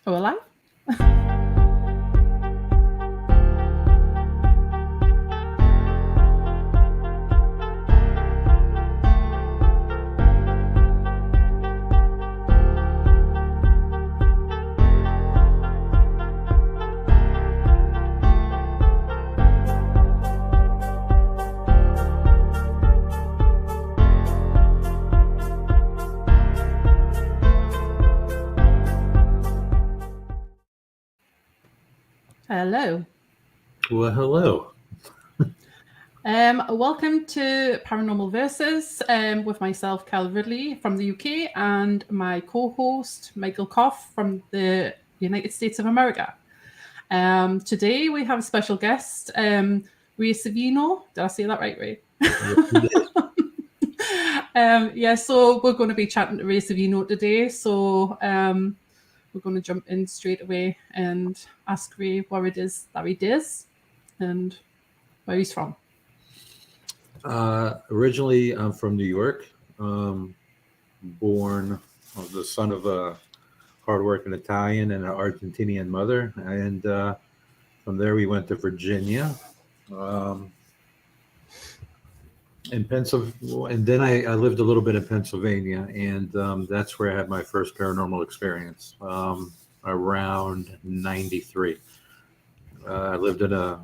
Oh, alive? Hello. Well, hello. Welcome to Paranormal Versus with myself, Kell Ridley from the UK, and my co-host, Michael Koff from the United States of America. Today we have a special guest, Ray Savino. Did I say that right, Ray? Yes, you did. So we're going to be chatting to Ray Savino today. So we're going to jump in straight away and ask Ray what it is that he does and where he's from. Originally, I'm from New York. Born the son of a hardworking Italian and an Argentinian mother, and from there we went to Virginia, in Pennsylvania, and then I lived a little bit in Pennsylvania, and that's where I had my first paranormal experience around '93. I lived in a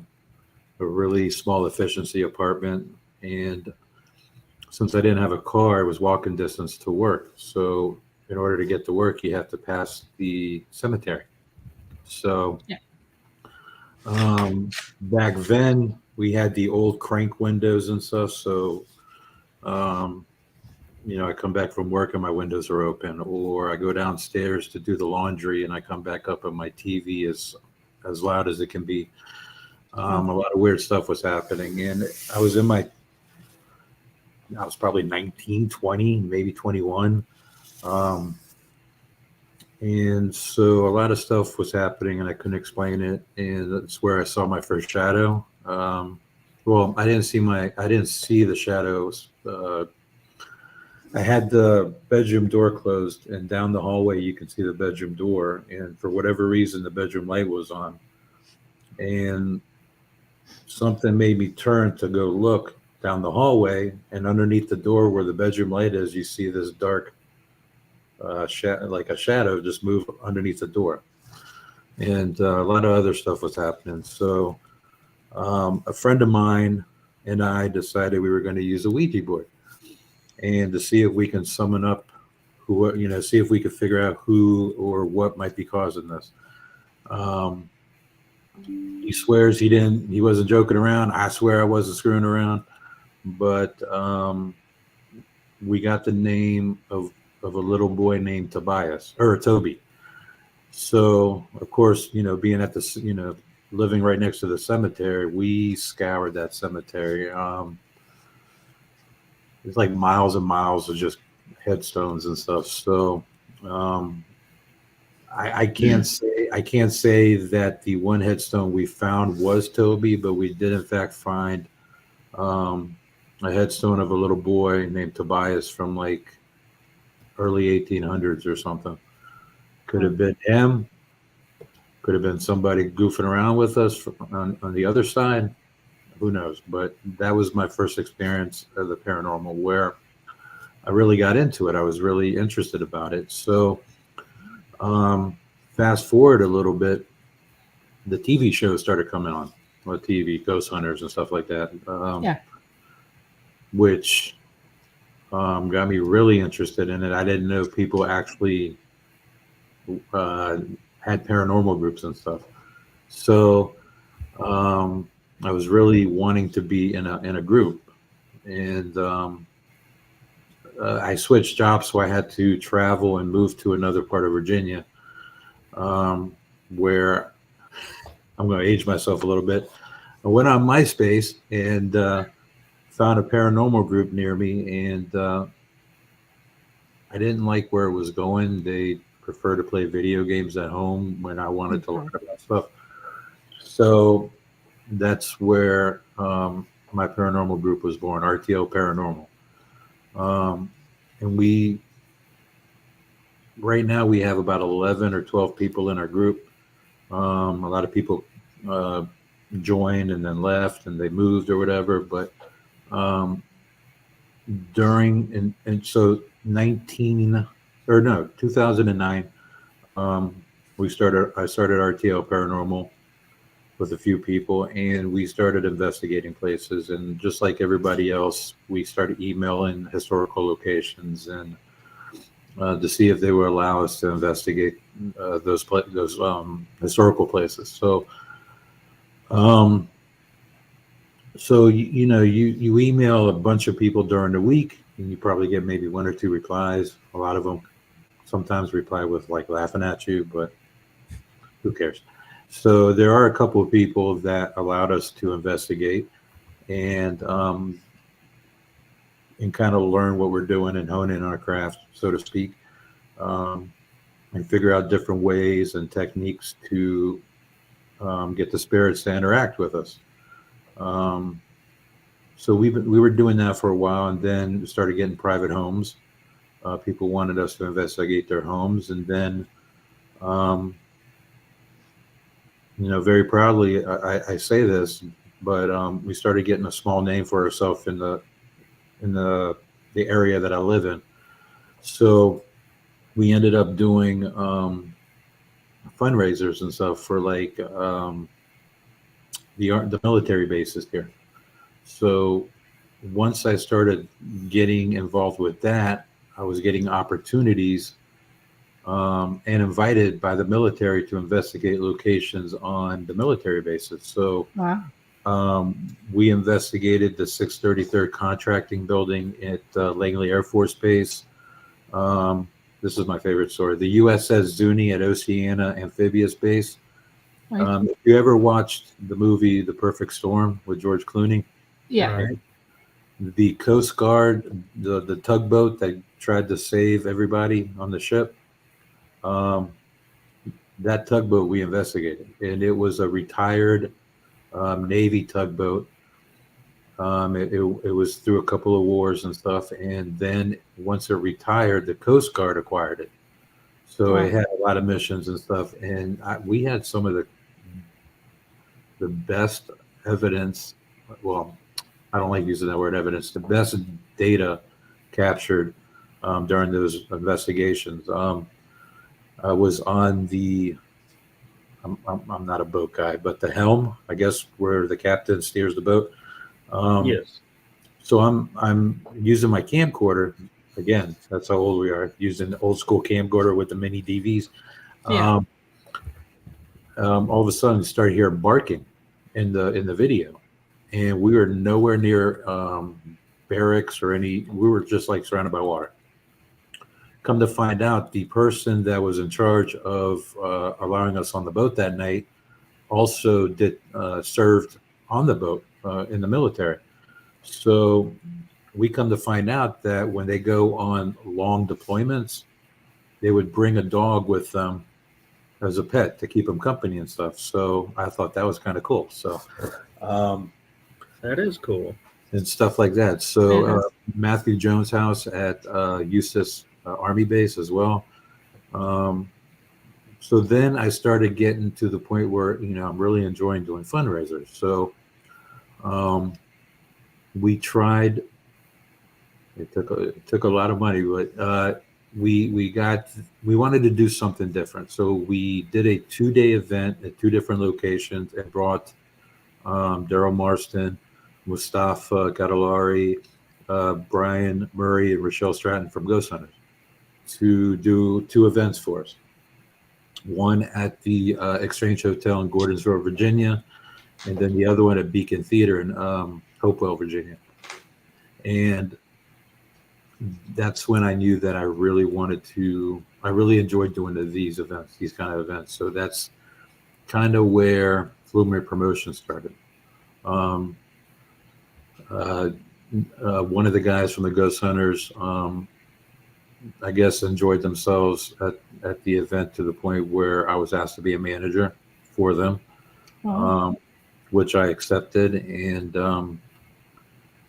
really small efficiency apartment, and since I didn't have a car, I was walking distance to work. So in order to get to work, you have to pass the cemetery. So Yeah. Back then we had the old crank windows and stuff. So I come back from work and my windows are open, or I go downstairs to do the laundry and I come back up and my TV is as loud as it can be. A lot of weird stuff was happening, and I was probably 19, 20, maybe 21. And so a lot of stuff was happening and I couldn't explain it. And that's where I saw my first shadow. Well, I didn't see the shadows. I had the bedroom door closed, and down the hallway you could see the bedroom door. And for whatever reason, the bedroom light was on. And something made me turn to go look down the hallway, and underneath the door where the bedroom light is, you see this dark like a shadow just move underneath the door. And a lot of other stuff was happening. So a friend of mine and I decided we were going to use a Ouija board and to see if we can summon up see if we could figure out who or what might be causing this. He swears he wasn't joking around. I swear I wasn't screwing around. But we got the name of a little boy named Toby. So of course, being at the, living right next to the cemetery, we scoured that cemetery. It's like miles and miles of just headstones and stuff. So I can't say that the one headstone we found was Toby, but we did in fact find a headstone of a little boy named Tobias from like early 1800s or something. Could have been him. Could have been somebody goofing around with us on the other side. Who knows? But that was my first experience of the paranormal, where I really got into it. I was really interested about it. So fast forward a little bit, the TV shows started coming on TV, Ghost Hunters and stuff like that. Which got me really interested in it. I didn't know people actually had paranormal groups and stuff. So I was really wanting to be in a group, and I switched jobs, so I had to travel and move to another part of Virginia, where I'm going to age myself a little bit. I went on MySpace and found a paranormal group near me, and I didn't like where it was going. They prefer to play video games at home when I wanted to learn about stuff. So that's where my paranormal group was born, R.T.L. Paranormal. And we right now we have about 11 or 12 people in our group. A lot of people joined and then left and they moved or whatever. But and so 2009, I started R.T.L Paranormal with a few people, and we started investigating places. And just like everybody else, we started emailing historical locations and to see if they would allow us to investigate those historical places. Um, so you email a bunch of people during the week, and you probably get maybe one or two replies. A lot of them sometimes reply with like laughing at you, but who cares? So there are a couple of people that allowed us to investigate and kind of learn what we're doing and hone in our craft, so to speak, and figure out different ways and techniques to get the spirits to interact with us. So we were doing that for a while, and then started getting private homes. People wanted us to investigate their homes, and then, very proudly, I say this, but we started getting a small name for ourselves in the area that I live in. So we ended up doing fundraisers and stuff for like the military bases here. So once I started getting involved with that, I was getting opportunities and invited by the military to investigate locations on the military bases. So Wow. We investigated the 633rd Contracting Building at Langley Air Force Base. This is my favorite story. The USS Zuni at Oceana Amphibious Base. Right. If you ever watched the movie The Perfect Storm with George Clooney, Yeah. right? The Coast Guard, the tugboat that tried to save everybody on the ship, that tugboat we investigated, and it was a retired Navy tugboat. It was through a couple of wars and stuff, and then once it retired, the Coast Guard acquired it. So Wow. it had a lot of missions and stuff, and we had some of the best evidence. Well, I don't like using that word evidence. The best data captured during those investigations. I was on the. I'm not a boat guy, but the helm, I guess, where the captain steers the boat. Yes. So I'm using my camcorder again. That's how old we are. Using the old school camcorder with the mini DVs. Yeah. All of a sudden, start hearing barking in the video, and we were nowhere near barracks or any. We were just like surrounded by water. Come to find out, the person that was in charge of allowing us on the boat that night also served on the boat in the military. So we come to find out that when they go on long deployments, they would bring a dog with them as a pet to keep them company and stuff. So I thought that was kind of cool. So That is cool. and stuff like that. So It is. Matthew Jones' house at Eustis Army Base as well. So then I started getting to the point where I'm really enjoying doing fundraisers. So we tried. It took a lot of money, but we wanted to do something different. So we did a 2-day event at 2 different locations and brought Daryl Marston, Mustafa Gadalari, Brian Murray, and Rochelle Stratton from Ghost Hunters to do 2 events for us. One at the Exchange Hotel in Gordonsville, Virginia, and then the other one at Beacon Theater in Hopewell, Virginia. And that's when I knew that I really enjoyed doing these kind of events. So that's kind of where Flumeri Promotions started. One of the guys from the Ghost Hunters, I guess, enjoyed themselves at the event to the point where I was asked to be a manager for them, Wow. which I accepted. And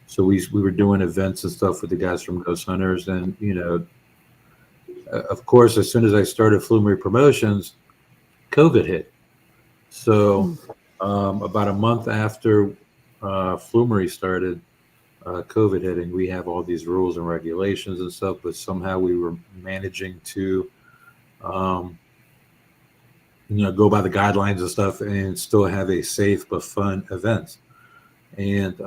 so we were doing events and stuff with the guys from Ghost Hunters, and of course, as soon as I started Flumeri Promotions, COVID hit. So about a month after Flumeri started, COVID hit, and we have all these rules and regulations and stuff, but somehow we were managing to, go by the guidelines and stuff and still have a safe but fun event. And,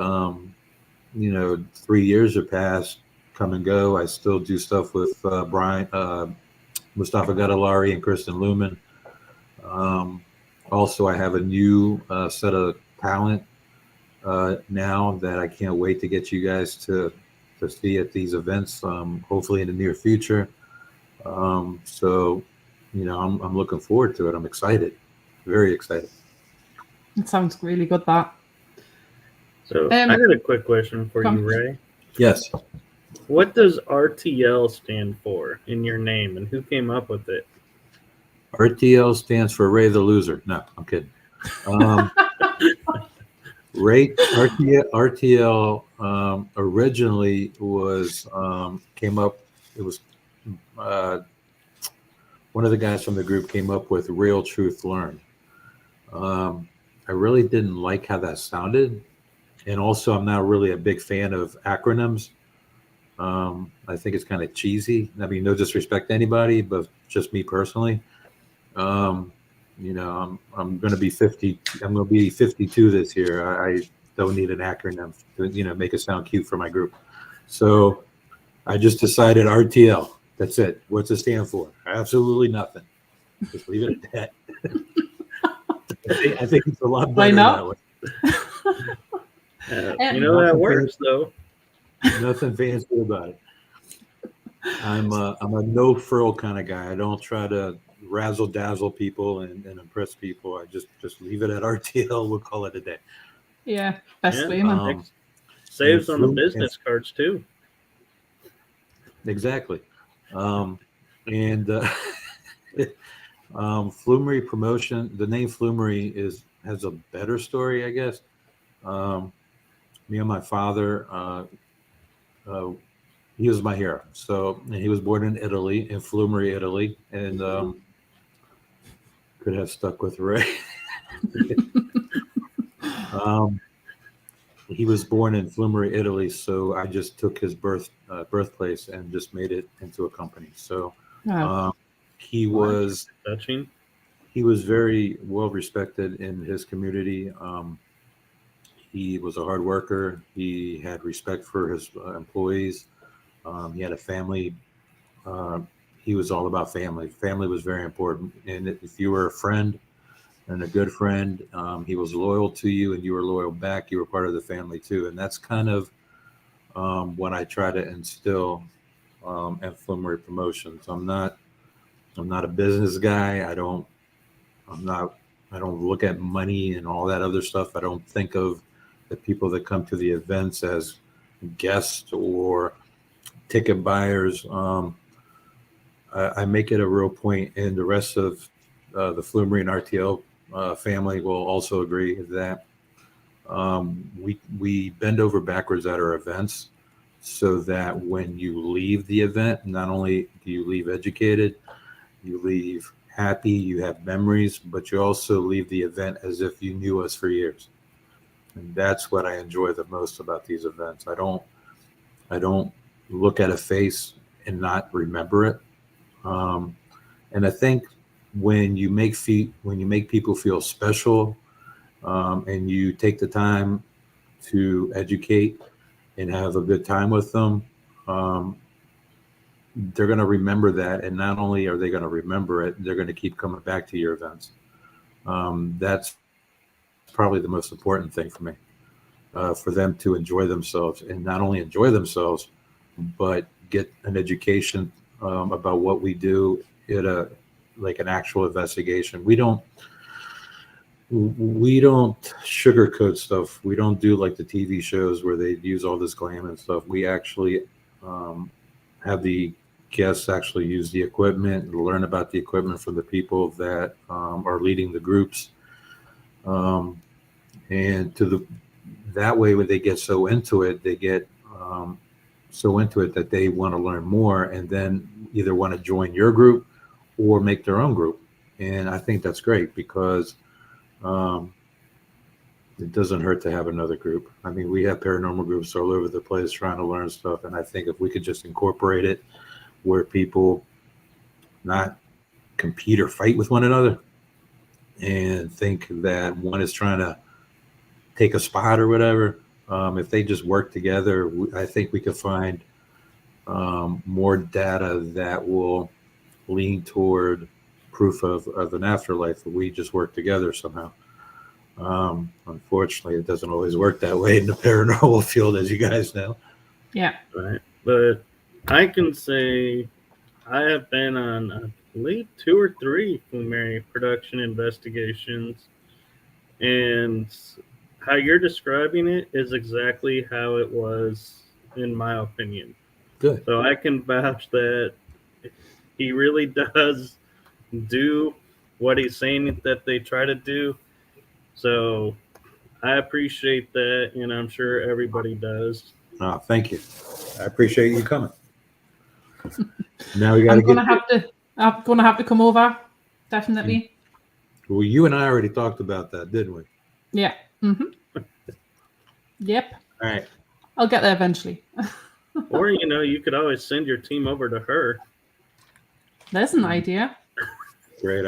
3 years have passed, come and go. I still do stuff with Mustafa Gadalari and Kristen Lumen. Also, I have a new set of talent now that I can't wait to get you guys to see at these events, hopefully in the near future. So, I'm looking forward to it. I'm excited, very excited. It sounds really good, that. So I got a quick question for you, Ray. Yes. What does R.T.L stand for in your name, and who came up with it? R.T.L stands for Ray the Loser. No, I'm kidding. Ray R.T.L originally was came up. It was one of the guys from the group came up with Real Truth Learned. I really didn't like how that sounded, and also I'm not really a big fan of acronyms. I think it's kind of cheesy. I mean, no disrespect to anybody, but just me personally. I'm going to be 50. I'm going to be 52 this year. I don't need an acronym to, make it sound cute for my group. So I just decided RTL. That's it. What's it stand for? Absolutely nothing. Just leave it at that. I think it's a lot better that way. That works though. Nothing fancy about it. I'm a no frill kind of guy. I don't try to razzle dazzle people and impress people. I just leave it at RTL. We'll call it a day. Yeah, best way, man. Saves on the business cards too. Exactly. Flumeri Promotion. The name Flumeri has a better story, I guess. Me and my father. He was my hero. So he was born in Italy, in Flumeri, Italy, and could have stuck with Ray. He was born in Flumeri, Italy, so I just took his birthplace and just made it into a company. So he was very well respected in his community. He was a hard worker. He had respect for his employees. He had a family. He was all about family. Family was very important. And if you were a friend and a good friend, he was loyal to you and you were loyal back. You were part of the family too. And that's kind of what I try to instill at Flumeri Promotions. I'm not a business guy. I don't look at money and all that other stuff. I don't think of the people that come to the events as guests or ticket buyers. I make it a real point, and the rest of the Flumeri and RTL family will also agree that we bend over backwards at our events so that when you leave the event, not only do you leave educated, you leave happy, you have memories, but you also leave the event as if you knew us for years. And that's what I enjoy the most about these events. I don't look at a face and not remember it. And I think when you make people feel special, and you take the time to educate and have a good time with them, they're going to remember that. And not only are they going to remember it, they're going to keep coming back to your events. That's probably the most important thing for me, for them to enjoy themselves, and not only enjoy themselves, but get an education about what we do at an actual investigation. We don't sugarcoat stuff. We don't do like the TV shows where they use all this glam and stuff. We actually have the guests actually use the equipment and learn about the equipment from the people that are leading the groups. And that way, when they get so into it, they get so into it that they want to learn more and then either want to join your group or make their own group. And I think that's great because it doesn't hurt to have another group. I mean, we have paranormal groups all over the place trying to learn stuff. And I think if we could just incorporate it where people not compete or fight with one another and think that one is trying to take a spot or whatever, if they just work together, I think we could find more data that will lean toward proof of an afterlife if we just work together somehow. Unfortunately, it doesn't always work that way in the paranormal field, as you guys know. Yeah. Right. But I can say I have been on, I believe, 2 or 3 Flumeri production investigations, and how you're describing it is exactly how it was, in my opinion. Good. So I can vouch that he really does do what he's saying that they try to do. So I appreciate that, and I'm sure everybody does. Thank you. I appreciate you coming. Now we got to I'm get. gonna have to come over, definitely. Well, you and I already talked about that, didn't we? Yeah. Mm-hmm. Yep. All right. I'll get there eventually. Or, you could always send your team over to her. There's an idea. Great.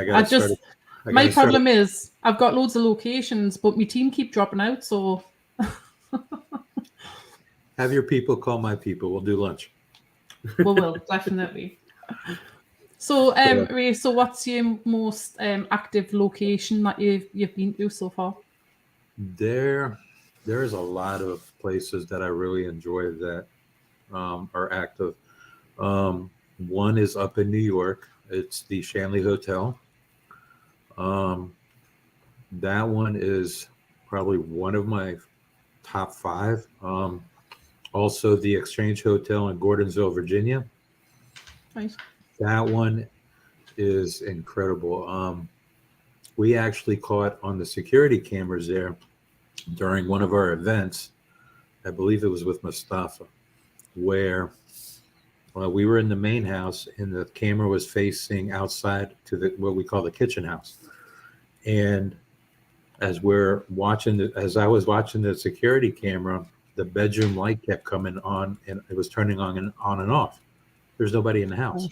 My problem is I've got loads of locations, but my team keep dropping out. So have your people call my people. We'll do lunch. we will definitely. So, Ray, so what's your most active location that you've been to so far? There's a lot of places that I really enjoy that are active. One is up in New York. It's the Shanley Hotel. That one is probably one of my top 5. Also, the Exchange Hotel in Gordonsville, Virginia. Nice. That one is incredible. We actually caught on the security cameras there during one of our events. I believe it was with Mustafa, where we were in the main house and the camera was facing outside to what we call the kitchen house. And as I was watching the security camera, the bedroom light kept coming on and it was turning on and off. There's nobody in the house.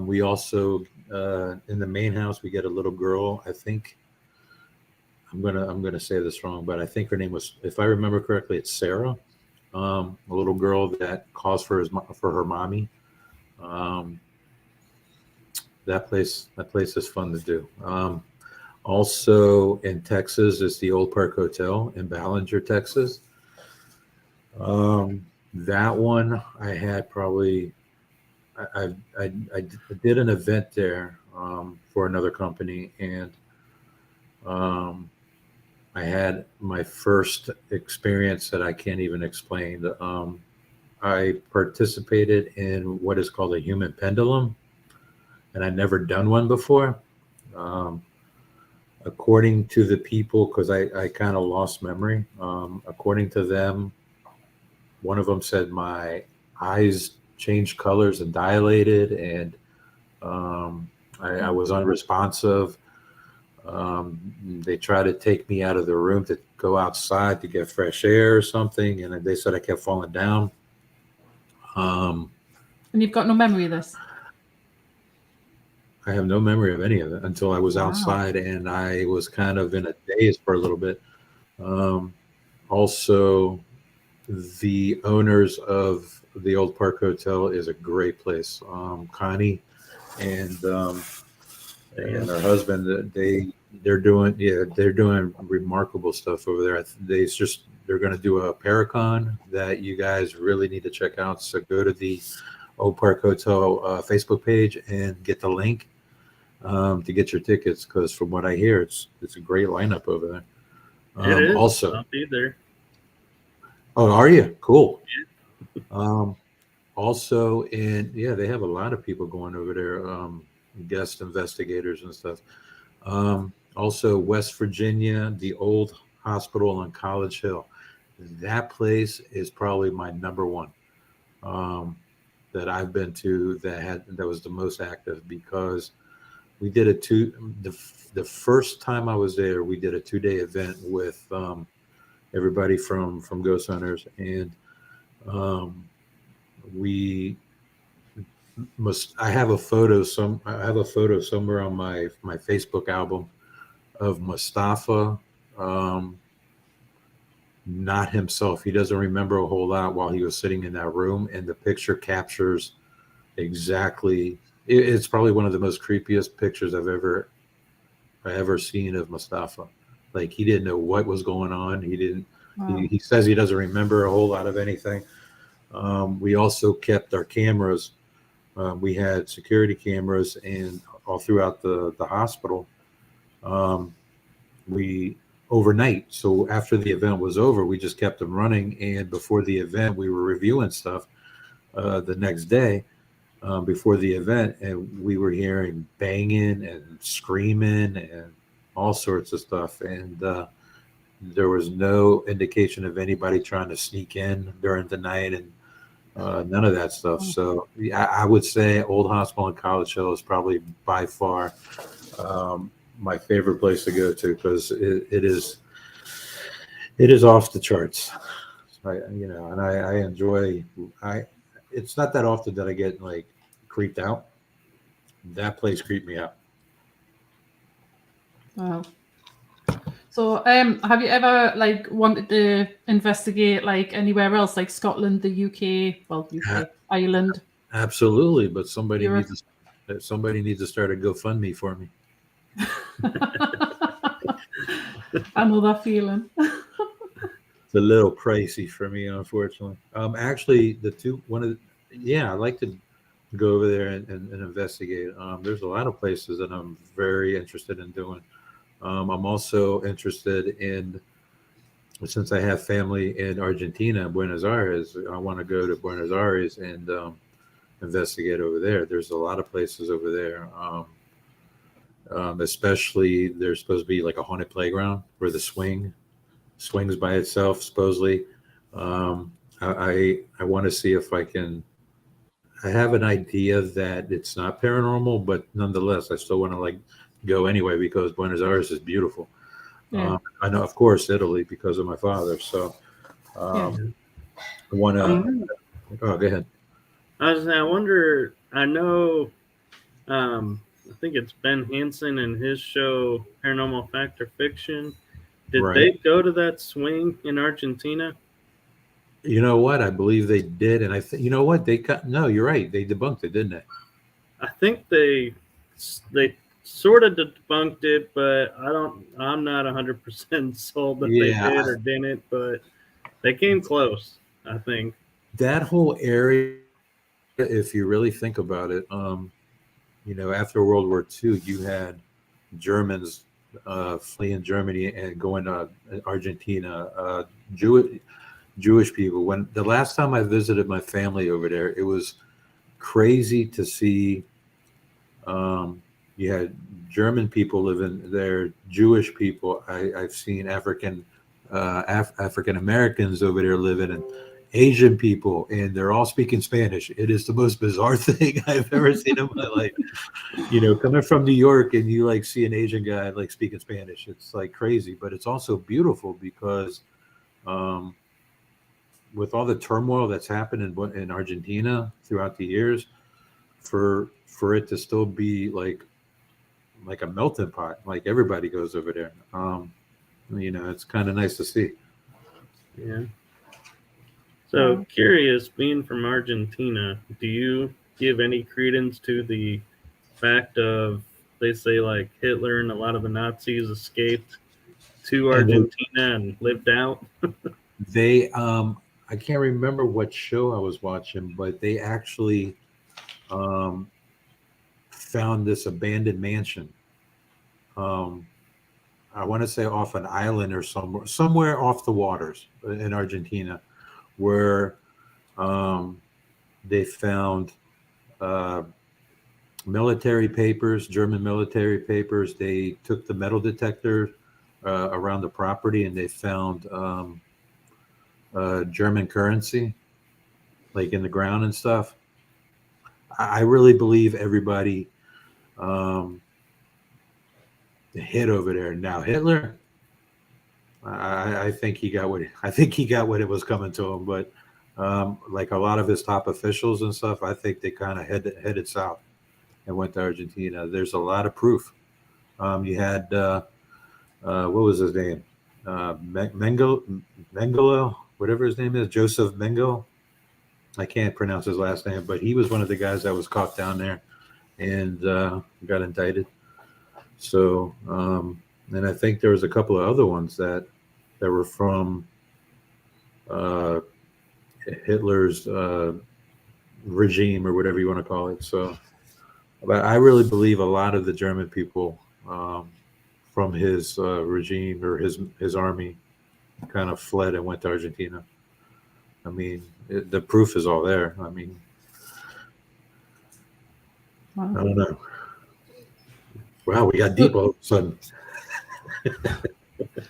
We also in the main house we get a little girl. I think I'm gonna say this wrong, but I think her name was, if I remember correctly, it's Sarah. A little girl that calls for her mommy. That place is fun to do. Also in Texas is the Old Park Hotel in Ballinger, Texas. That one I had probably. I did an event there for another company, and I had my first experience that I can't even explain. I participated in what is called a human pendulum, and I'd never done one before. According to the people, because I kind of lost memory, according to them, one of them said my eyes changed colors and dilated, and I was unresponsive. They tried to take me out of the room to go outside to get fresh air or something, and they said I kept falling down. And you've got no memory of this? I have no memory of any of it until I was outside, and I was kind of in a daze for a little bit. Also, the owners of the Old Park Hotel is a great place. Connie and her husband, they're doing remarkable stuff over there. They're going to do a Paracon that you guys really need to check out. So go to the Old Park Hotel Facebook page and get the link to get your tickets, because from what I hear, it's a great lineup over there. It is. Also, I'll be there. Oh, are you? Cool. Also, they have a lot of people going over there, guest investigators and stuff. Also, West Virginia, the old hospital on College Hill. that place is probably my number one that I've been to that was the most active, because we did the first time I was there, we did a 2-day event with everybody from Ghost Hunters, and we I have a photo somewhere on my Facebook album of Mustafa, not himself. He doesn't remember a whole lot while he was sitting in that room, and the picture captures exactly. It's probably one of the most creepiest pictures I've ever seen of Mustafa. Like, he didn't know what was going on. He didn't. Wow. He says he doesn't remember a whole lot of anything. We also kept our cameras. We had security cameras and all throughout the hospital. We overnight. So after the event was over, we just kept them running. And before the event, we were reviewing stuff the next day before the event, and we were hearing banging and screaming and all sorts of stuff. And there was no indication of anybody trying to sneak in during the night, and none of that stuff. So I would say Old Hospital and College Hill is probably by far my favorite place to go to, because it is off the charts. And I enjoy. It's not that often that I get like creeped out. That place creeped me out. Wow. So, have you ever like wanted to investigate like anywhere else, like Scotland, the UK, Ireland? Absolutely, but somebody Europe? needs to start a GoFundMe for me. I know that feeling. It's a little pricey for me, unfortunately. Actually, I like to go over there and investigate. There's a lot of places that I'm very interested in doing. I'm also interested in, since I have family in Argentina, Buenos Aires, I want to go to Buenos Aires and investigate over there. There's a lot of places over there. Especially, there's supposed to be like a haunted playground where the swings by itself, supposedly. I want to see if I can. I have an idea that it's not paranormal, but nonetheless, I still want to like go anyway, because Buenos Aires is beautiful. Yeah. I know, of course, Italy, because of my father. So I want to. Oh, go ahead. I wonder. I know. I think it's Ben Hansen and his show Paranormal Fact or Fiction. Did they go to that swing in Argentina? You know what? I believe they did, and I think you know what they cut. No, you're right. They debunked it, didn't they? I think they sort of debunked it, but I'm not 100% sold that they did or didn't, but they came close, I think. That whole area, if you really think about it, after World War II, you had Germans fleeing Germany and going to Argentina. Jewish people. When the last time I visited my family over there, it was crazy to see. You had German people living there, Jewish people. I've seen African Americans over there living, and Asian people, and they're all speaking Spanish. It is the most bizarre thing I've ever seen in my life. Coming from New York, and you like see an Asian guy like speaking Spanish. It's like crazy, but it's also beautiful because with all the turmoil that's happened in Argentina throughout the years, for it to still be like a melting pot, like everybody goes over there. It's kind of nice to see. Yeah. So curious, being from Argentina, do you give any credence to the fact of, they say like Hitler and a lot of the Nazis escaped to Argentina and lived out? They I can't remember what show I was watching, but they actually found this abandoned mansion. I want to say off an island or somewhere off the waters in Argentina, where they found military papers, German military papers. They took the metal detector around the property, and they found German currency, like in the ground and stuff. I really believe everybody hit over there. Now Hitler, I think he got what it was coming to him. But like a lot of his top officials and stuff, I think they kind of headed south and went to Argentina. There's a lot of proof. You had what was his name? Mengele, whatever his name is, Joseph Mengele. I can't pronounce his last name, but he was one of the guys that was caught down there and got indicted. So, and I think there was a couple of other ones that were from Hitler's regime or whatever you want to call it. So, but I really believe a lot of the German people from his regime or his army kind of fled and went to Argentina. I mean, the proof is all there. I mean, Wow. I don't know. Wow, we got deep all of a sudden.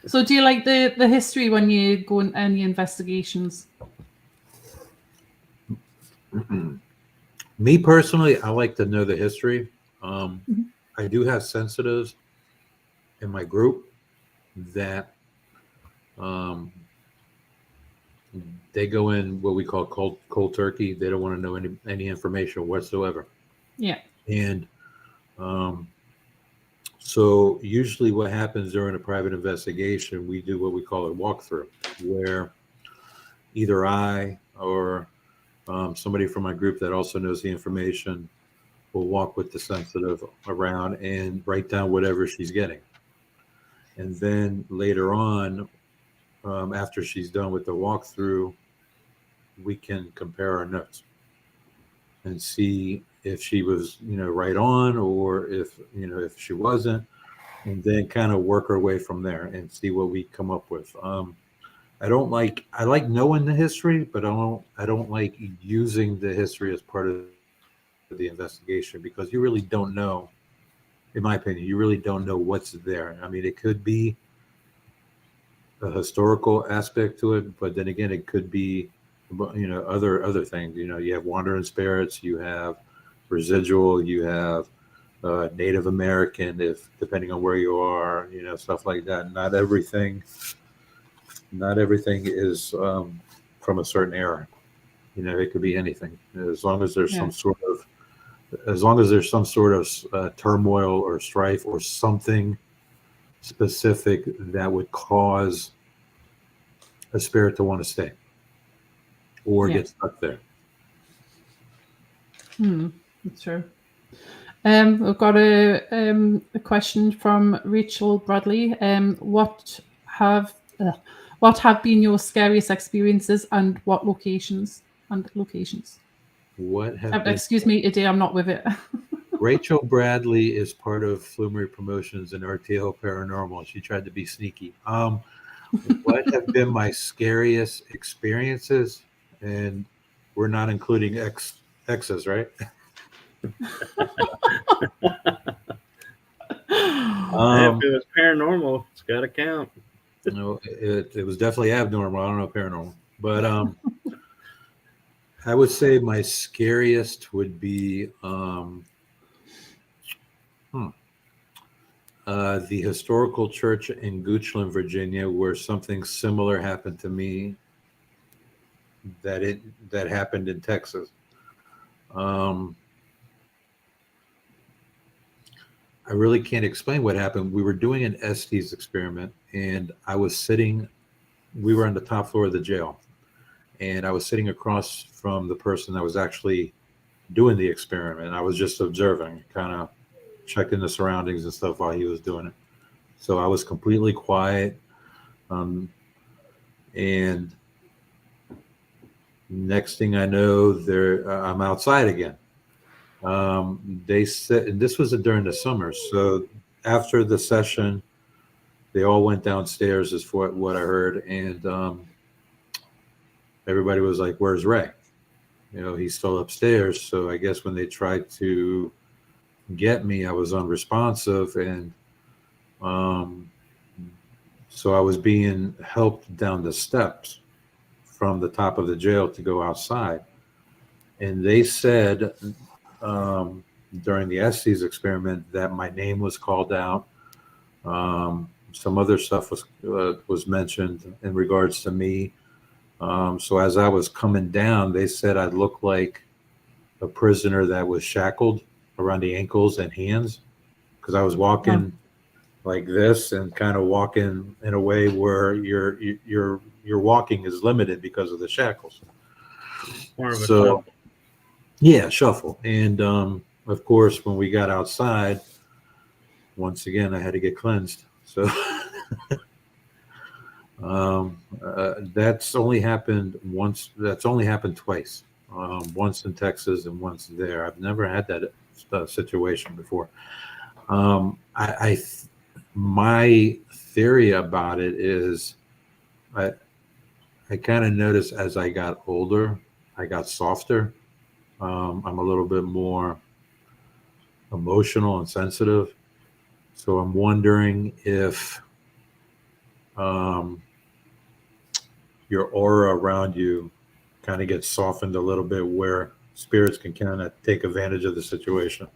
So do you like the history when you go in any investigations? Me personally, I like to know the history. I do have sensitives in my group that they go in what we call cold turkey. They don't want to know any information whatsoever. Yeah. And so usually what happens during a private investigation, we do what we call a walkthrough, where either I or somebody from my group that also knows the information will walk with the sensitive around and write down whatever she's getting. And then later on, after she's done with the walkthrough, we can compare our notes and see if she was, right on, or if she wasn't, and then kind of work our way from there and see what we come up with. I like knowing the history, but I don't like using the history as part of the investigation, because you really don't know, in my opinion, you really don't know what's there. I mean, it could be a historical aspect to it, but then again, it could be, other things. You have wandering spirits, you have residual, you have Native American, depending on where you are, stuff like that. Not everything is from a certain era. It could be anything, as long as there's some sort of turmoil or strife or something specific that would cause a spirit to want to stay or get stuck there. That's true. We've got a question from Rachel Bradley. What have been your scariest experiences, and what locations? Excuse me, Ade, I'm not with it. Rachel Bradley is part of Flumeri Promotions and R.T.L. Paranormal. She tried to be sneaky. What have been my scariest experiences? And we're not including exes, right? If it was paranormal, it's got to count. It was definitely abnormal. I don't know paranormal, but I would say my scariest would be the historical church in Goochland, Virginia, where something similar happened to me that happened in Texas. I really can't explain what happened. We were doing an Estes experiment, and we were on the top floor of the jail, and I was sitting across from the person that was actually doing the experiment. I was just observing, kind of checking the surroundings and stuff while he was doing it. So I was completely quiet. And next thing I know, I'm outside again. They said, and this was during the summer. So after the session, they all went downstairs, is what I heard. And everybody was like, "Where's Ray?" He's still upstairs. So I guess when they tried to get me, I was unresponsive. And so I was being helped down the steps from the top of the jail to go outside. And they said during the Estes experiment that my name was called out. Some other stuff was mentioned in regards to me. So as I was coming down, they said I looked like a prisoner that was shackled around the ankles and hands, because I was walking like this and kind of walking in a way where your walking is limited because of the shackles. More of a shuffle. Yeah, shuffle. And of course, when we got outside, once again, I had to get cleansed. So that's only happened once. That's only happened twice. Once in Texas and once there. I've never had that situation before. My theory about it is, I kind of noticed as I got older, I got softer. I'm a little bit more emotional and sensitive. So I'm wondering if your aura around you kind of gets softened a little bit, where spirits can kind of take advantage of the situation.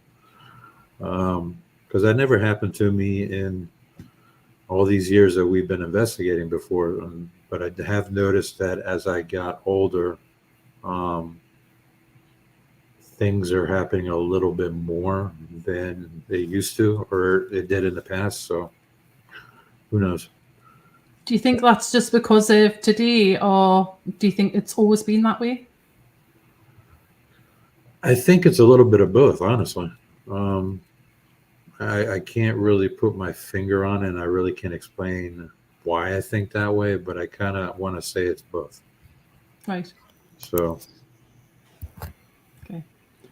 Because that never happened to me in all these years that we've been investigating before. But I have noticed that as I got older, things are happening a little bit more than they used to, or it did in the past. So who knows? Do you think that's just because of today, or do you think it's always been that way? I think it's a little bit of both, honestly. I can't really put my finger on it, and I really can't explain why I think that way, but I kind of want to say it's both. Right. So. Okay.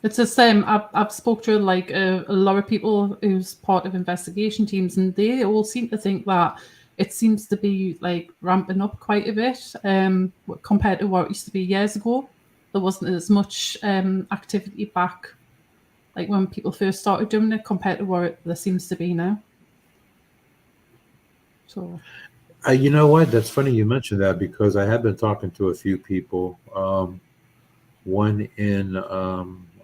It's the same. I've spoke to like a lot of people who's part of investigation teams, and they all seem to think that it seems to be like ramping up quite a bit compared to what it used to be years ago. There wasn't as much activity back, like when people first started doing it, compared to what there seems to be now. So, you know what? That's funny you mentioned that, because I have been talking to a few people, one in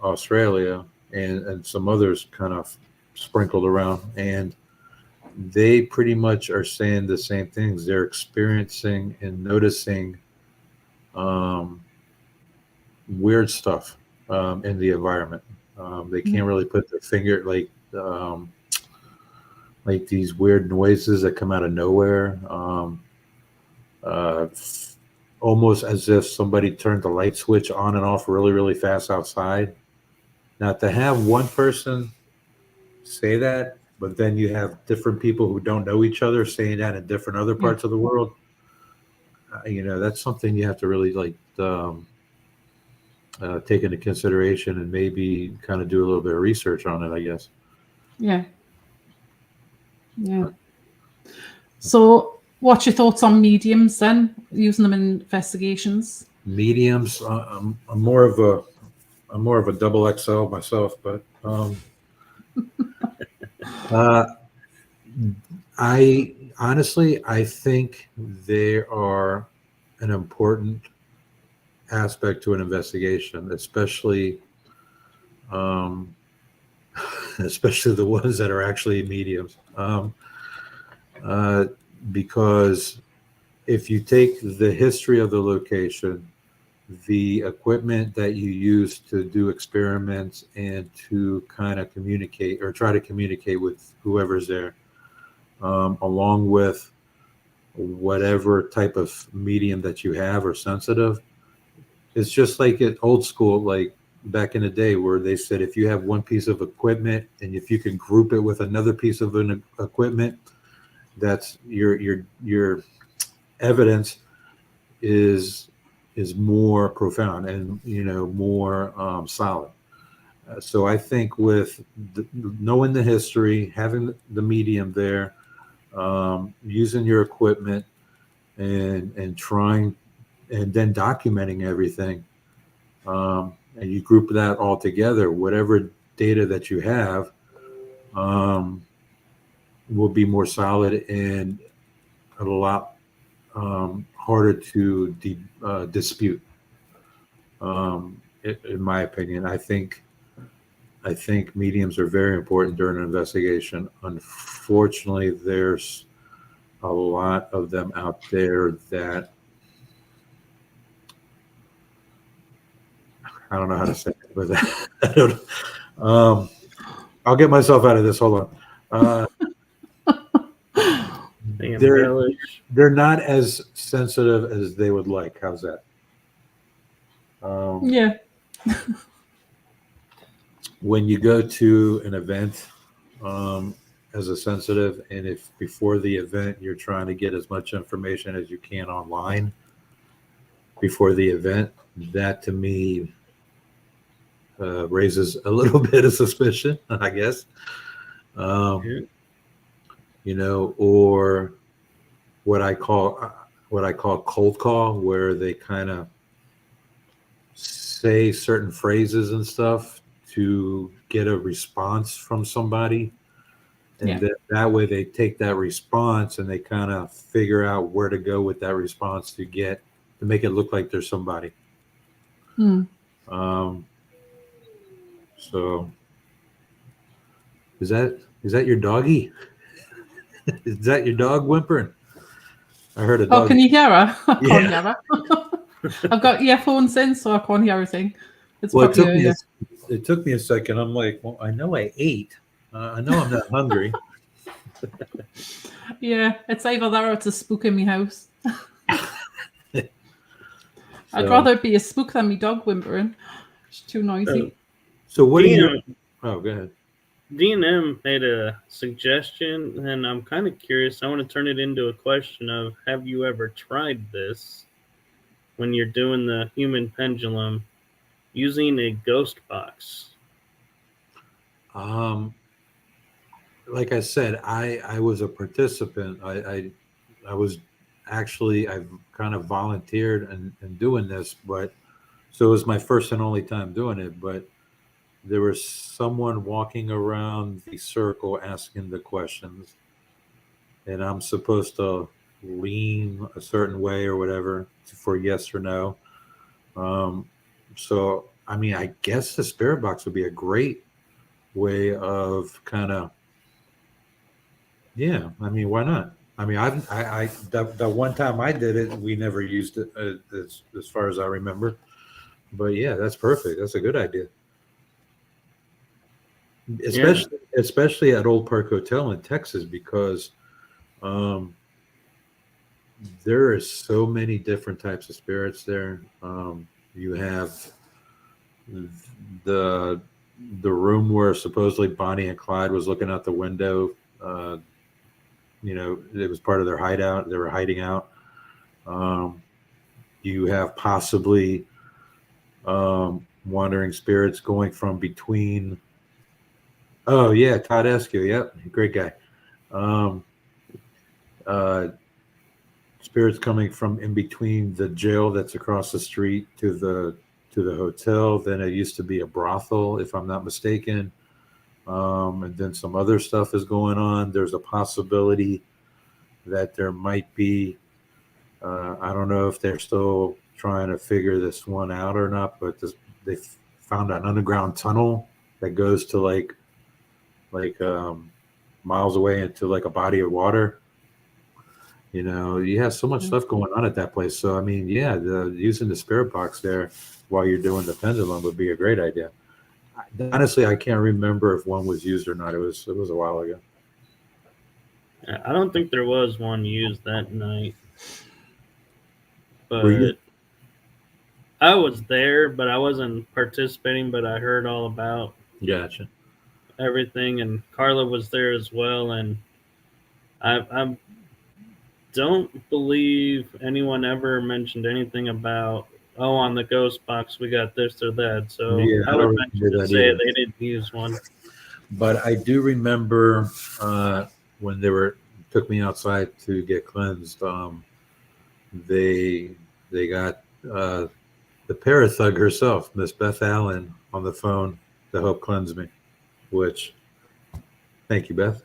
Australia and some others kind of sprinkled around, and they pretty much are saying the same things. They're experiencing and noticing weird stuff in the environment. They can't really put their finger, like these weird noises that come out of nowhere, almost as if somebody turned the light switch on and off really, really fast outside. Now, to have one person say that, but then you have different people who don't know each other saying that in different other parts of the world, that's something you have to really take into consideration, and maybe kind of do a little bit of research on it, I guess. Yeah. So, what's your thoughts on mediums then, using them in investigations? Mediums, I'm more of a double XL myself, but I honestly think they are an important aspect to an investigation, especially especially the ones that are actually mediums, because if you take the history of the location, the equipment that you use to do experiments and to kind of communicate or try to communicate with whoever's there, along with whatever type of medium that you have or sensitive, it's just like at old school, like back in the day, where they said if you have one piece of equipment and if you can group it with another piece of an equipment, that's your evidence is more profound and more solid. So I think with knowing the history, having the medium there, using your equipment, and trying, and then documenting everything, and you group that all together, whatever data that you have will be more solid and a lot harder to dispute. In my opinion, I think mediums are very important during an investigation. Unfortunately, there's a lot of them out there that I don't know how to say it, but I don't. I'll get myself out of this. Hold on. They're not as sensitive as they would like. How's that? Yeah. When you go to an event as a sensitive, and if before the event you're trying to get as much information as you can online before the event, that to me raises a little bit of suspicion, I guess. You know, or what I call cold call, where they kind of say certain phrases and stuff to get a response from somebody, and that way they take that response and they kind of figure out where to go with that response to make it look like there's somebody. So is that your doggy? Is that your dog whimpering? I heard a dog. Oh, can you hear her? I can't hear her. I've got earphones in, so I can't hear everything. It took me a second. I'm like, well, I know I ate. I know I'm not hungry. Yeah, it's either that or it's a spook in my house. I'd rather it be a spook than me dog whimpering. It's too noisy. So what do you... Oh, go ahead. D&M made a suggestion, and I'm kind of curious. I want to turn it into a question of, have you ever tried this when you're doing the human pendulum using a ghost box? Like I said, I was a participant. I was actually, I've kind of volunteered and doing this, but so it was my first and only time doing it, but there was someone walking around the circle asking the questions, and I'm supposed to lean a certain way or whatever for yes or no. So, I mean, I guess the spirit box would be a great way of kind of, I mean, why not? I mean, the one time I did it, we never used it as far as I remember. But yeah, that's perfect. That's a good idea. Especially at Old Park Hotel in Texas, because there is so many different types of spirits there. You have the room where supposedly Bonnie and Clyde was looking out the window. You know, it was part of their hideout. They were hiding out. You have possibly wandering spirits going from between. Oh yeah, Todd Eskew. Yep, great guy. Spirits coming from in between the jail that's across the street to the hotel. Then it used to be a brothel, if I'm not mistaken. And then some other stuff is going on. There's a possibility that there might be. I don't know if they're still trying to figure this one out or not, but they found an underground tunnel that goes to like miles away into like a body of water. You know, you have so much stuff going on at that place. So I mean, yeah, using the spirit box there while you're doing the pendulum would be a great idea. Honestly, I can't remember if one was used or not. It was a while ago. I don't think there was one used that night, but I was there, but I wasn't participating. But I heard all about everything, and Carla was there as well. And I don't believe anyone ever mentioned anything about, oh, on the ghost box we got this or that. So I would venture to say they didn't use one. But I do remember when they took me outside to get cleansed. They got the parathug herself, Miss Beth Allen, on the phone to help cleanse me. Which, thank you, Beth.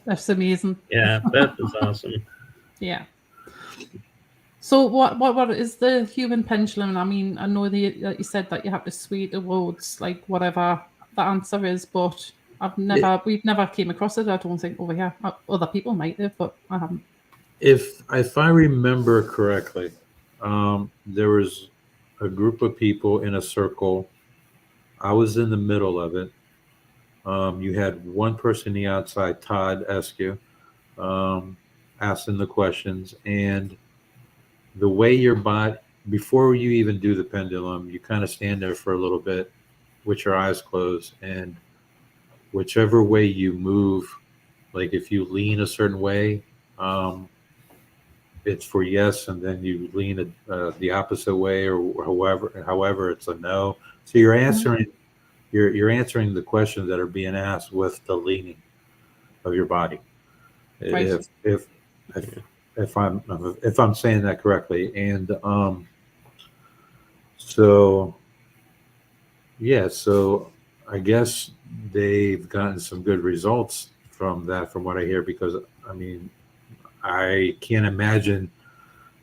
That's amazing. Yeah, Beth is awesome. Yeah. So what is the human pendulum? I mean, I know that you said that you have to sway towards like whatever the answer is, but we've never came across it. I don't think over here. Other people might have, but I haven't. If I remember correctly, there was a group of people in a circle. I was in the middle of it. You had one person on the outside, Todd Eskew, asking the questions, and the way your body, before you even do the pendulum, you kind of stand there for a little bit with your eyes closed, and whichever way you move, like if you lean a certain way, it's for yes, and then you lean the opposite way, or however it's a no. So you're answering you're answering the questions that are being asked with the leaning of your body. Right. If I'm saying that correctly, and so yeah, so I guess they've gotten some good results from that, from what I hear, because I mean, I can't imagine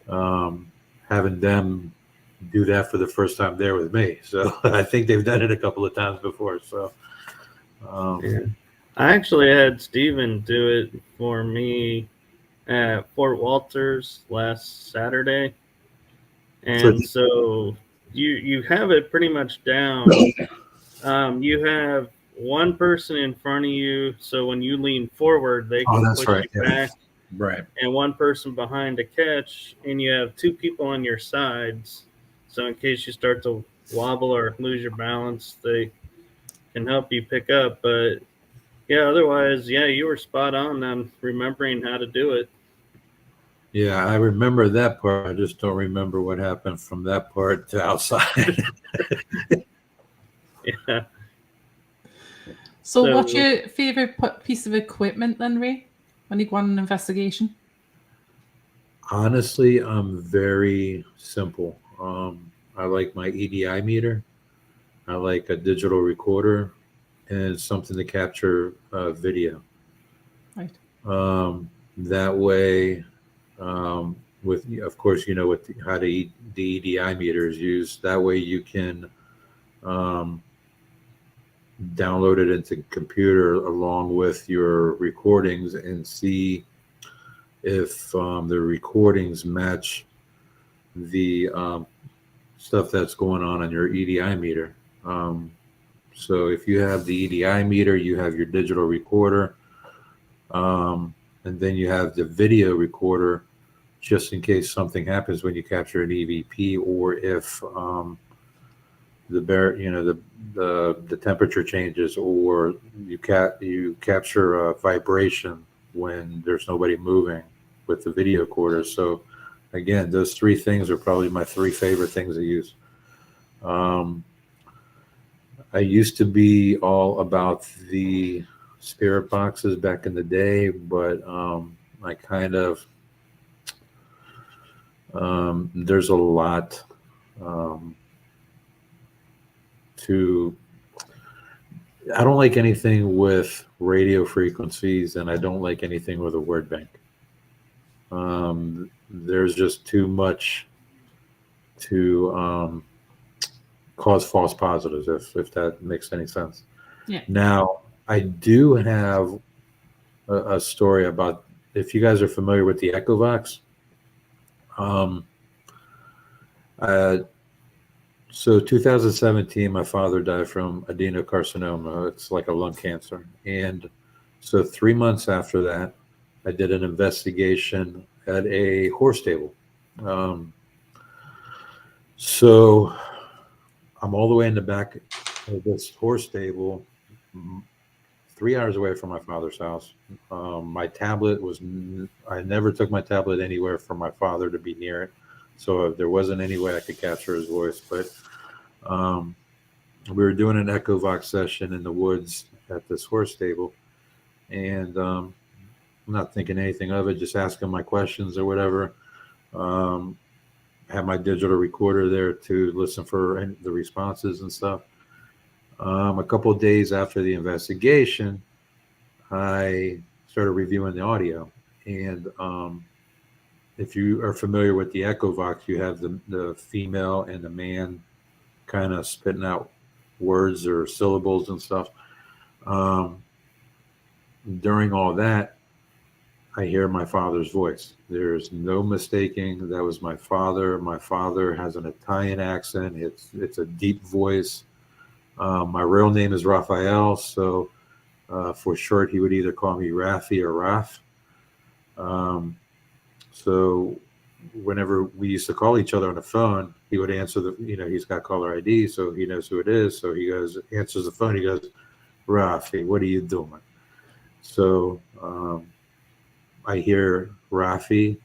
having them do that for the first time there with me. So I think they've done it a couple of times before. So Yeah. I actually had Steven do it for me at Fort Walters last Saturday. And so you have it pretty much down. You have one person in front of you, so when you lean forward, they can push you back. Right. And one person behind to catch, and you have two people on your sides. So in case you start to wobble or lose your balance, they can help you pick up. But yeah, otherwise, yeah, you were spot on remembering how to do it. Yeah, I remember that part. I just don't remember what happened from that part to outside. Yeah. So what's your favorite piece of equipment then, Ray, when you go on an investigation? Honestly, I'm very simple. I like my EDI meter. I like a digital recorder and something to capture video. Right. That way, with of course, you know what how the EDI meter is used. That way, you can download it into the computer along with your recordings and see if the recordings match the stuff that's going on your EDI meter. So if you have the EDI meter, you have your digital recorder, and then you have the video recorder, just in case something happens when you capture an EVP, or if the temperature changes, or you capture a vibration when there's nobody moving with the video recorder. So again, those three things are probably my three favorite things to use. I used to be all about the spirit boxes back in the day, but I kind of there's a lot to. I don't like anything with radio frequencies, and I don't like anything with a word bank. There's just too much to cause false positives, if that makes any sense. Yeah. Now, I do have a story about, if you guys are familiar with the Echovox. So 2017, my father died from adenocarcinoma. It's like a lung cancer. And so 3 months after that, I did an investigation at a horse stable. So I'm all the way in the back of this horse stable, 3 hours away from my father's house. My tablet I never took my tablet anywhere for my father to be near it. So there wasn't any way I could capture his voice. But we were doing an Echovox session in the woods at this horse stable. And I'm not thinking anything of it, just asking my questions or whatever. Have my digital recorder there to listen for the responses and stuff. A couple of days after the investigation, I started reviewing the audio, and if you are familiar with the Echo Vox, you have the female and the man kind of spitting out words or syllables and stuff. During all that, I hear my father's voice. There's no mistaking that was my father. My father has an Italian accent. It's a deep voice. My real name is Raphael, so for short, he would either call me Rafi or Raf. So whenever we used to call each other on the phone, he would answer he's got caller ID, so he knows who it is. So he answers the phone. He goes, Rafi, what are you doing? So I hear Rafi.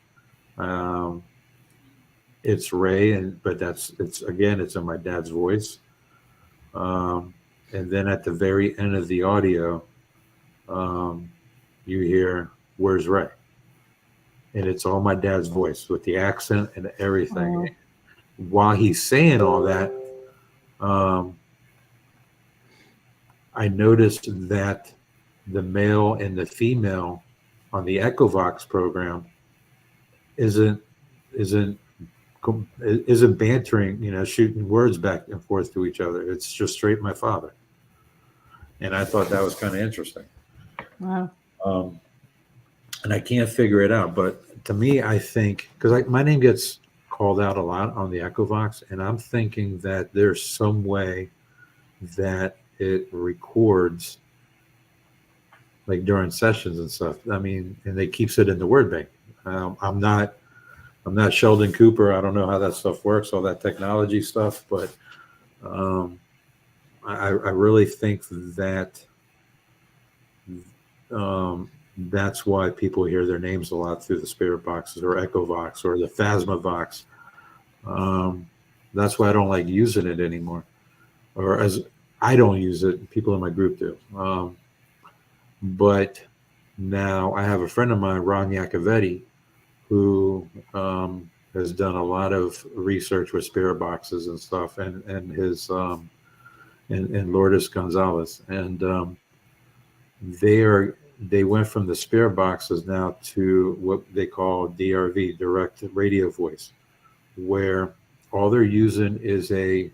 It's Ray, but it's in my dad's voice. And then at the very end of the audio, you hear, where's Ray? And it's all my dad's voice with the accent and everything. Oh. While he's saying all that, I noticed that the male and the female on the Echo Vox program isn't bantering, shooting words back and forth to each other. It's just straight my father. And I thought that was kind of interesting. Wow. And I can't figure it out. But to me, I think, because my name gets called out a lot on the Echo Vox, and I'm thinking that there's some way that it records, like during sessions and stuff. I mean, and they keeps it in the word bank. I'm not Sheldon Cooper. I don't know how that stuff works, all that technology stuff, but I really think that that's why people hear their names a lot through the spirit boxes or Echo Vox or the Phasma Vox. That's why I don't like using it anymore, or as I don't use it. People in my group do. But now I have a friend of mine, Ron Iacovetti, who has done a lot of research with spirit boxes and stuff, and his and Lourdes Gonzalez, and they went from the spirit boxes now to what they call DRV, direct radio voice, where all they're using is the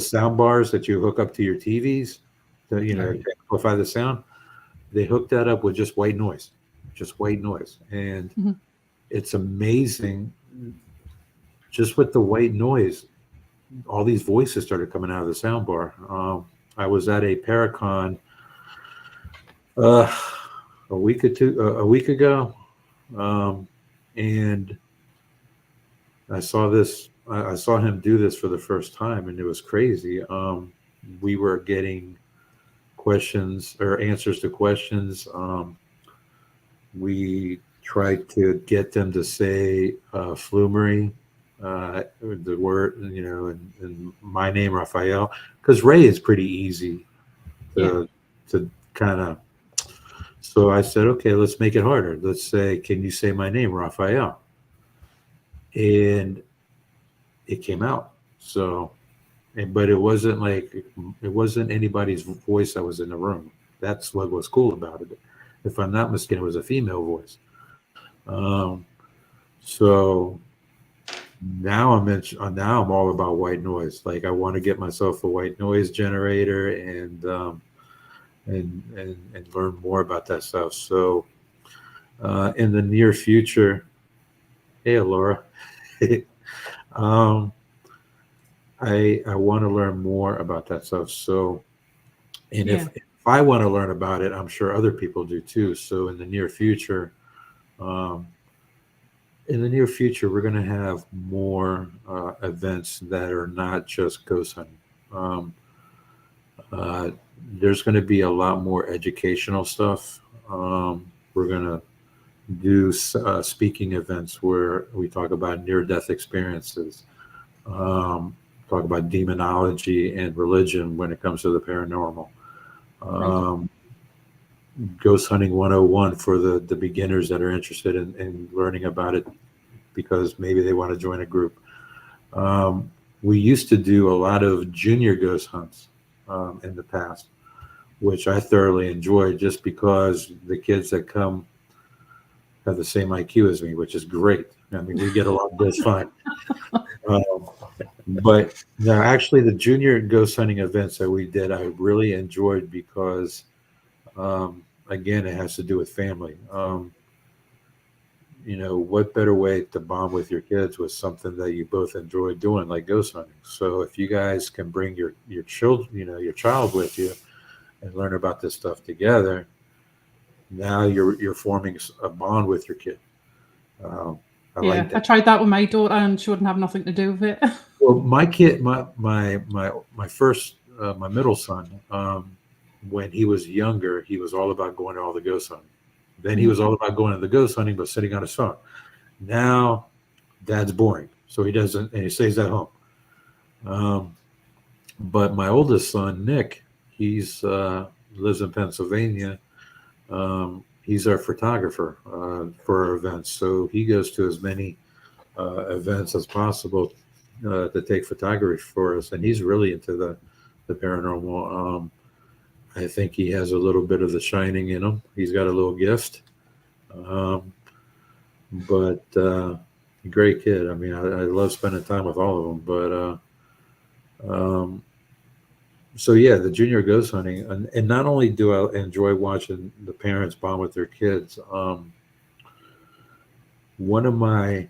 sound bars that you hook up to your TVs to amplify the sound. They hooked that up with just white noise, and it's amazing. Just with the white noise, all these voices started coming out of the sound bar. I was at a Paracon a week ago, and I saw him do this for the first time, and it was crazy. We were getting questions or answers to questions. We tried to get them to say Flumeri, the word, and my name, Raphael, because Ray is pretty easy to kind of. So I said, okay, let's make it harder. Let's say, can you say my name, Raphael? And it came out. So, but it wasn't anybody's voice that was in the room. That's what was cool about it. If I'm not mistaken, it was a female voice. So now I'm all about white noise. Like I want to get myself a white noise generator and learn more about that stuff. So in the near future, hey Laura, I want to learn more about that stuff. So, and if I want to learn about it, I'm sure other people do too. So in the near future, we're going to have more events that are not just ghost hunting. There's going to be a lot more educational stuff. We're going to do speaking events where we talk about near-death experiences, talk about demonology and religion when it comes to the paranormal. Ghost hunting 101 for the beginners that are interested in learning about it because maybe they want to join a group. We used to do a lot of junior ghost hunts in the past, which I thoroughly enjoyed just because the kids that come have the same IQ as me, which is great. I mean, we get along just fine. But no, actually, the junior ghost hunting events that we did, I really enjoyed because, again, it has to do with family. What better way to bond with your kids with something that you both enjoy doing, like ghost hunting? So if you guys can bring your children, your child with you, and learn about this stuff together, now you're forming a bond with your kid. I like that. I tried that with my daughter, and she wouldn't have nothing to do with it. Well, my kid, my first, my middle son, when he was younger, he was all about going to all the ghost hunting. Then he was all about going to the ghost hunting, but sitting on his phone. Now, Dad's boring, so he doesn't, and he stays at home. But my oldest son, Nick, he's lives in Pennsylvania. He's our photographer for our events, so he goes to as many events as possible to take photography for us, and he's really into the paranormal. I think he has a little bit of the shining in him. He's got a little gift, but great kid. I mean, I love spending time with all of them. But so yeah, the junior ghost hunting, and not only do I enjoy watching the parents bond with their kids. One of my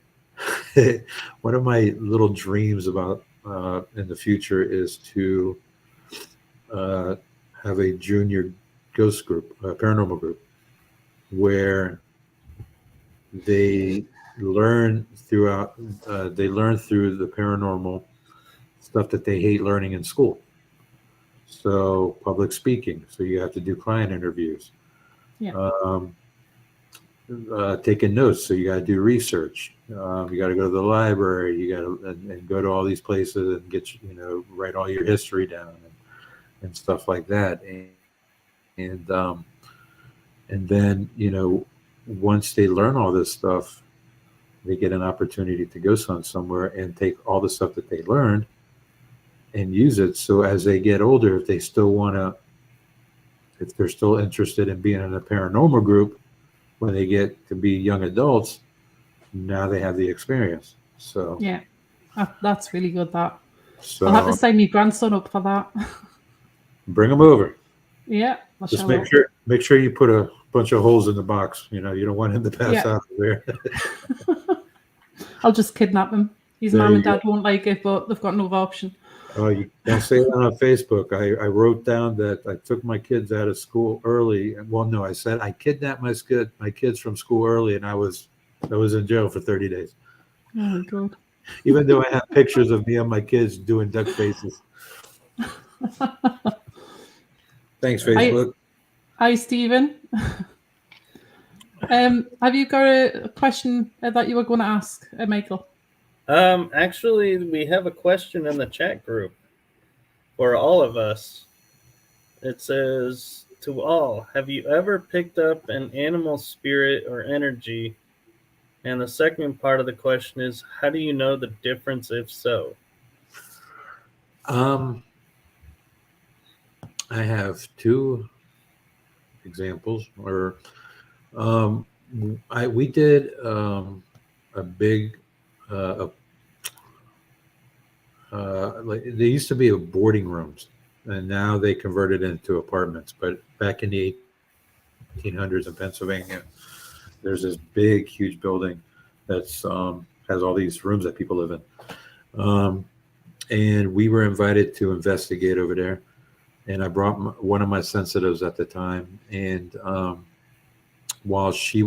little dreams about in the future is to have a junior ghost group, a paranormal group, where they learn through the paranormal stuff that they hate learning in school. So public speaking, so you have to do client interviews. Taking notes, so you got to do research. You got to go to the library. You got to and go to all these places and get write all your history down and stuff like that. And then once they learn all this stuff, they get an opportunity to go somewhere and take all the stuff that they learned and use it. So as they get older, if they're still interested in being in a paranormal group, when they get to be young adults, now they have the experience. So yeah, that's really good. That so I'll have to sign my grandson up for that. Bring them over. Yeah, just make sure you put a bunch of holes in the box. You don't want him to pass out there. I'll just kidnap him. His mom and dad won't like it, but they've got no other option. Oh, you don't say that on Facebook. I wrote down that I took my kids out of school early. Well, no, I said I kidnapped my kids from school early, and I was in jail for 30 days. Oh my God! Even though I have pictures of me and my kids doing duck faces. Thanks, Facebook. Hi, Stephen. Have you got a question that you were going to ask, Michael? Actually, we have a question in the chat group for all of us. It says, to all, have you ever picked up an animal spirit or energy? And the second part of the question is, how do you know the difference if so? I have two examples. We did a big like they used to be boarding rooms, and now they converted into apartments. But back in the 1800s in Pennsylvania, there's this big, huge building that's has all these rooms that people live in. And we were invited to investigate over there. And I brought one of my sensitives at the time. And while we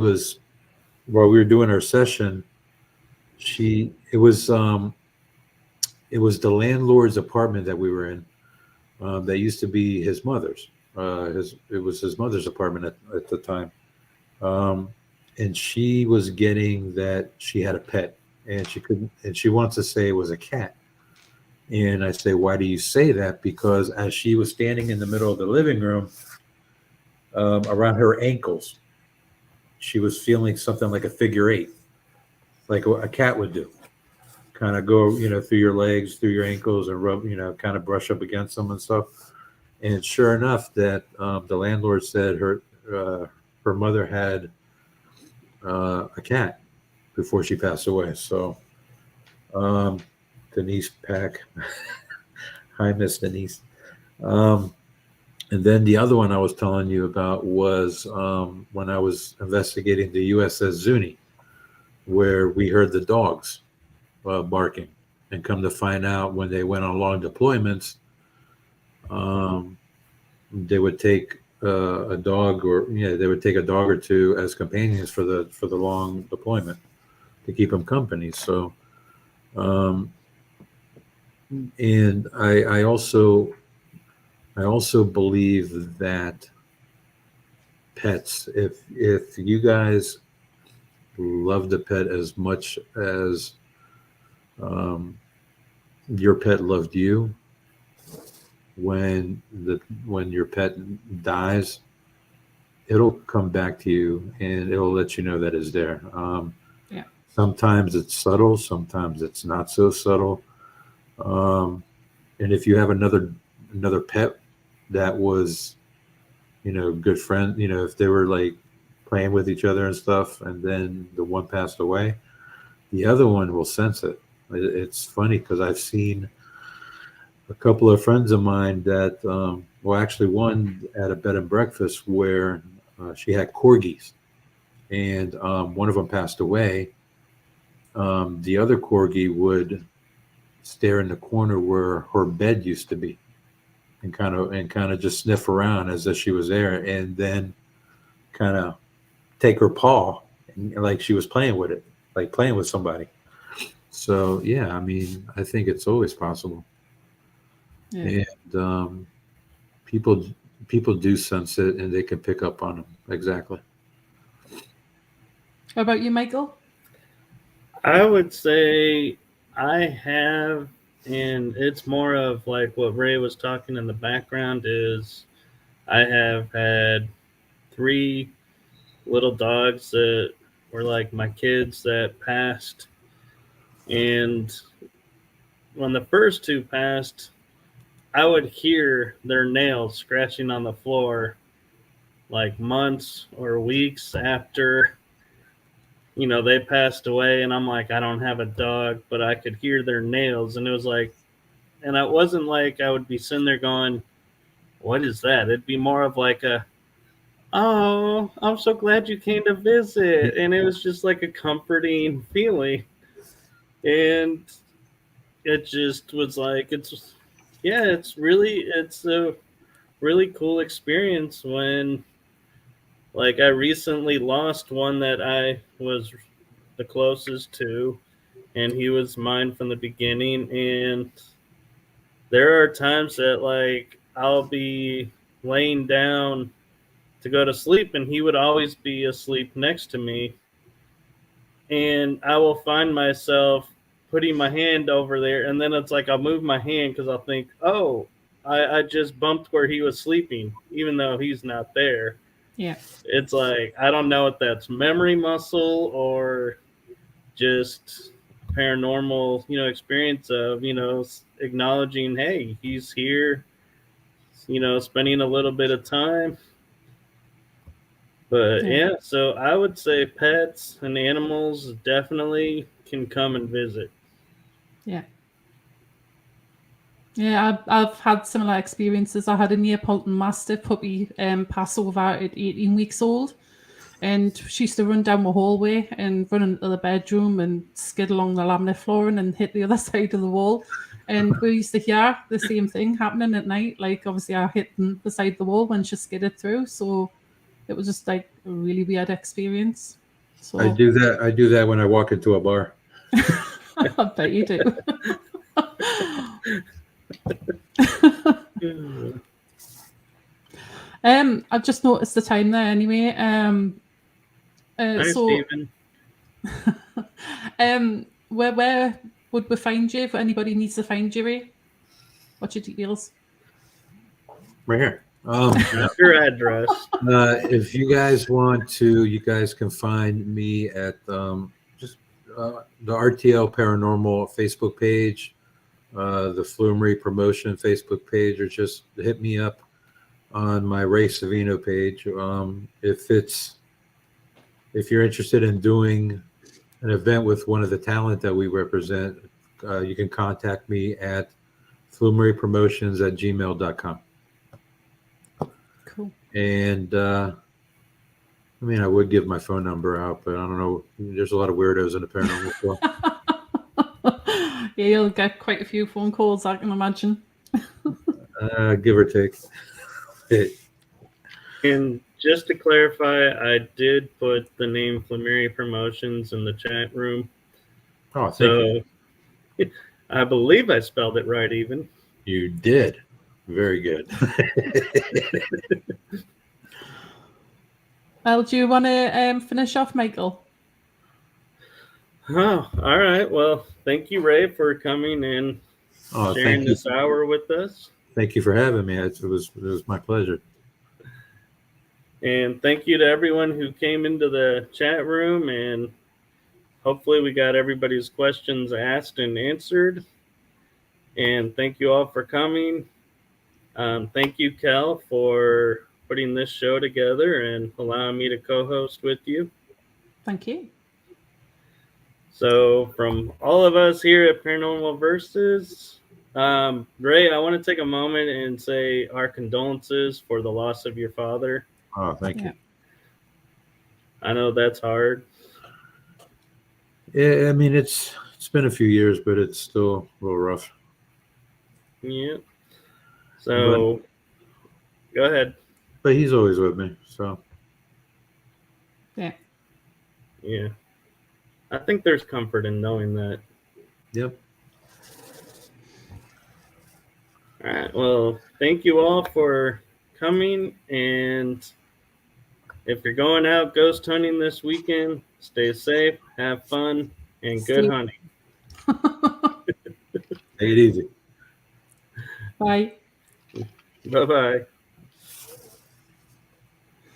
were doing our session, it was the landlord's apartment that we were in. That used to be his mother's. It was his mother's apartment at the time. And she was getting that she had a pet, and she wants to say it was a cat. And I say, why do you say that? Because as she was standing in the middle of the living room, around her ankles, she was feeling something like a figure eight, like a cat would do. Kind of go, through your legs, through your ankles, and rub, kind of brush up against them and stuff. And sure enough, that the landlord said her mother had a cat before she passed away. So Denise Pack, hi Miss Denise. And then the other one I was telling you about was when I was investigating the USS Zuni, where we heard the dogs barking, and come to find out when they went on long deployments, they would take a dog, or they would take a dog or two as companions for the long deployment to keep them company. So, and I also believe that pets, if you guys love the pet as much as your pet loved you, when your pet dies, it'll come back to you and it'll let you know that it's there. Yeah. Sometimes it's subtle, sometimes it's not so subtle. And if you have another pet that was, good friend, if they were like playing with each other and stuff, and then the one passed away, the other one will sense it. It's funny because I've seen a couple of friends of mine that, well, actually one at a bed and breakfast where she had corgis, and one of them passed away. The other corgi would stare in the corner where her bed used to be, and kind of just sniff around as if she was there, and then kind of take her paw, and, like she was playing with it, like playing with somebody. So yeah, I mean, I think it's always possible. Yeah. And people do sense it, and they can pick up on them. Exactly. How about you, Michael? I would say I have, and it's more of like what Ray was talking in the background is I have had 3 little dogs that were like my kids that passed. And when the first 2 passed, I would hear their nails scratching on the floor like months or weeks after they passed away. And I'm like, I don't have a dog, but I could hear their nails. And it was like, and it wasn't like I would be sitting there going, what is that? It'd be more of like oh, I'm so glad you came to visit. And it was just like a comforting feeling. And it just was like, it's a really cool experience when, like, I recently lost one that I was the closest to, and he was mine from the beginning. And there are times that, like, I'll be laying down to go to sleep, and he would always be asleep next to me. And I will find myself putting my hand over there, and then it's like I'll move my hand because I'll think, oh, I just bumped where he was sleeping, even though he's not there. Yeah. It's like, I don't know if that's memory muscle or just paranormal, experience of, acknowledging, hey, he's here, spending a little bit of time. But yeah, so I would say pets and animals definitely can come and visit. Yeah. Yeah, I've had similar experiences. I had a Neapolitan Mastiff puppy pass over at 18 weeks old, and she used to run down the hallway and run into the bedroom and skid along the laminate flooring and hit the other side of the wall. And we used to hear the same thing happening at night. Like, obviously, I hit the side of the wall when she skidded through. So it was just like a really weird experience. So I do that when I walk into a bar. I bet you do. I've just noticed the time there anyway. Hi, So Stephen. where would we find you if anybody needs to find you, Ray? What's your details? Right here. Not your address. If you guys want to, you guys can find me at just the R.T.L. Paranormal Facebook page, the Flumeri Promotion Facebook page, or just hit me up on my Ray Savino page. If it's if you're interested in doing an event with one of the talent that we represent, you can contact me at Flumeri Promotions at gmail.com. Cool. And I mean, I would give my phone number out, but I don't know. There's a lot of weirdos in the paranormal world. Yeah, you'll get quite a few phone calls, I can imagine. Give or take. And just to clarify, I did put the name Flumeri Promotions in the chat room. Oh, thank you. I believe I spelled it right even. You did. Very good. Well, do you want to finish off, Michael? Oh, all right. Well, thank you, Ray, for coming and sharing this hour with us. Thank you for having me. It was my pleasure. And thank you to everyone who came into the chat room. And hopefully we got everybody's questions asked and answered. And thank you all for coming. Thank you, Kell, for putting this show together and allowing me to co-host with you. Thank you. So from all of us here at Paranormal Versus, Ray, I want to take a moment and say our condolences for the loss of your father. Oh, thank you. I know that's hard. Yeah, I mean, it's been a few years, but it's still a little rough. Yeah. So go ahead. But he's always with me, so. Yeah. Yeah. I think there's comfort in knowing that. Yep. All right. Well, thank you all for coming. And if you're going out ghost hunting this weekend, stay safe, have fun, and good hunting. Take it easy. Bye. Bye-bye.